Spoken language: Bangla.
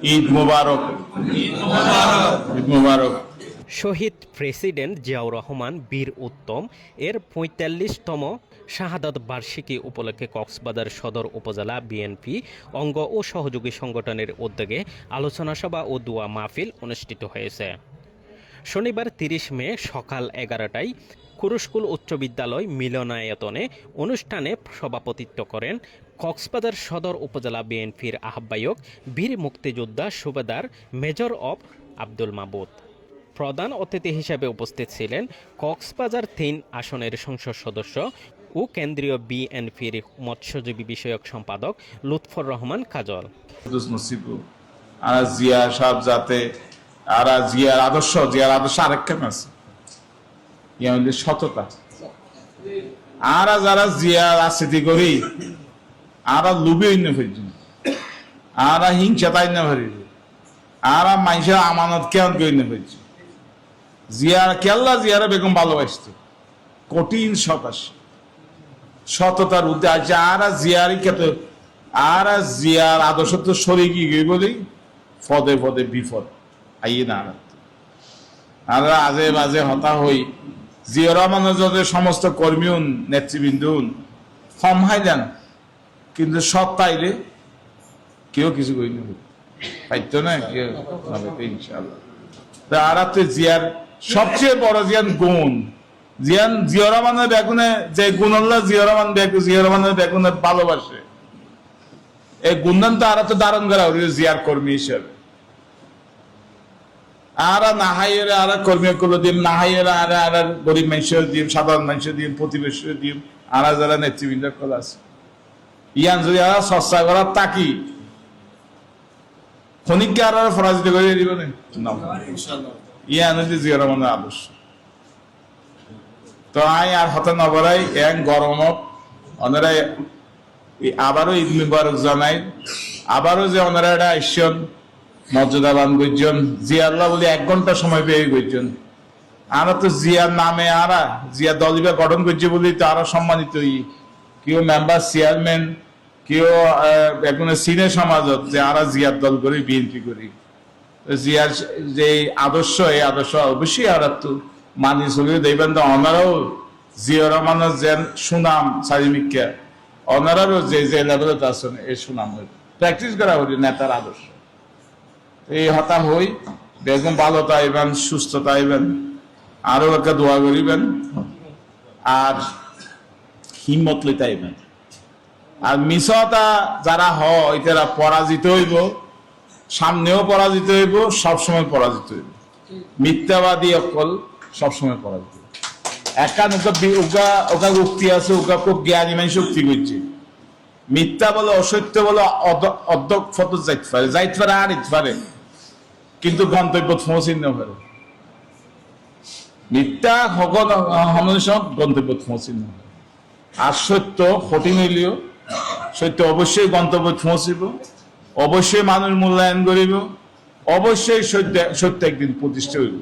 ঈদ মুবারক। ঈদ মুবারক। শহীদ প্রেসিডেন্ট জিয়াউর রহমান বীর উত্তম এর ৪৫তম শাহাদাত বার্ষিকী উপলক্ষে কক্সবাজার সদর উপজেলা বিএনপি অঙ্গ ও সহযোগী সংগঠনের উদ্যোগে আলোচনা সভা ও দোয়া মাহফিল অনুষ্ঠিত হয়েছে। শনিবার ৩০ মে সকাল ১১টায় কুরুস্কুল উচ্চ বিদ্যালয় মিলনায়তনে অনুষ্ঠানে সভাপতিত্ব করেন কক্সবাজার সদর উপজেলা বিএনপির আহ্বায়ক বীর মুক্তিযোদ্ধা সুবেদার মেজর অব আব্দুল মাবুদ। প্রধান অতিথি হিসেবে উপস্থিত ছিলেন কক্সবাজার ৩ আসনের সংসদ সদস্য ও কেন্দ্রীয় বিএনপির মৎস্যজীবী বিষয়ক সম্পাদক লুৎফর রহমান কাজল। জিয়া সাহেব যাতে জিয়ার আদর্শ আরেকখান আছে সততা। যারা জিয়া রাজনীতি করি লুবি হিংসা তাই না ভরি মানুষের আমানত কেমন করি না হয়েছে জিয়ার কেল্লা জিয়ারা বেগম ভালোবাসত কঠিন সততার উদ্যোগ আছে জিয়ারই ক্ষেত্র জিয়ার আদর্শ তো শরীর বলেই পদে পদে বিপদ আইয়ে না আজে বাজে হতা হই জিয়া রহমানের যদি সমস্ত কর্মী নেতৃবৃন্দ সম্হাই দেন কিন্তু সব তাইলে কেউ কিছু করি না পাইতো না কেউ ইনশাআল্লাহ। আর জিয়ার সবচেয়ে বড় গুণ জিয়া রহমানের বেগুনে যে গুণ জিয়া রহমানের বেগুনে ভালোবাসে এই গুণদান তো আর তো ধারণ করা জিয়ার কর্মী হিসেবে কর্মী করলো দিন গরিব মানুষের দিন সাধারণ মানুষের দিন প্রতিবেশীর দিন যারা নেতৃবৃন্দ কল আছে ইয়ান যদি চর্চা করার তাকি খনিককে পরাজিত করে দিব না ইয়ান হচ্ছে জিয়া রহমানের আদর্শ। তো আর হতে নবরাই এক গরমত ওনারা আবারও ঈদ মুবারক জানাই আবারও যে ওনারা এটা আসছেন মর্যাদাবান করছেন জিয়া আল্লাহ বলে 1 ঘন্টা সময় পেয়ে করছেন তো জিয়ার নামে জিয়া দলিবা গঠন করছে বলেই তো সম্মানিত কেউ মেম্বার চেয়ারম্যান কেউ এখন সিনিয়র সমাজত যে জিয়ার দল করি বিএনপি করি জিয়ার যে আদর্শ এই আদর্শ অবশ্যই তো মানি চলি দেখবেন তো ওনারাও জিয়া রহমানের যেন সুনাম চারিমিকা ওনারাও যে লেভেলত আছেন এই সুনাম প্র্যাকটিস করা হল নেতার আদর্শ এই হতা হই বেগম ভালো তাইবেন সুস্থ তাইবেন আরো একটা দোয়া করিবেন আর হিম্মত লইতাইবেন আর মিশতা যারা হয় তারা পরাজিত হইব সামনেও পরাজিত হইব সবসময় পরাজিত হইব মিথ্যাবাদী অকল সবসময় পরাজিত একান ওকা উক্তি আছে ওকা খুব জ্ঞানী মানুষ শক্তি করছে মিথ্যা বলে অসত্য বলে অধ্যক্ষ যাইতে পারে আর ইতে পারে কিন্তু গন্তব্য পৌঁছিন না পারে মিথ্যা সকল সব গন্তব্য পৌঁছিন না আর সত্য কঠিন হইলেও সত্য অবশ্যই গন্তব্য পৌঁছিব অবশ্যই মানুষ মূল্যায়ন করিব অবশ্যই সত্য একদিন প্রতিষ্ঠা হইব।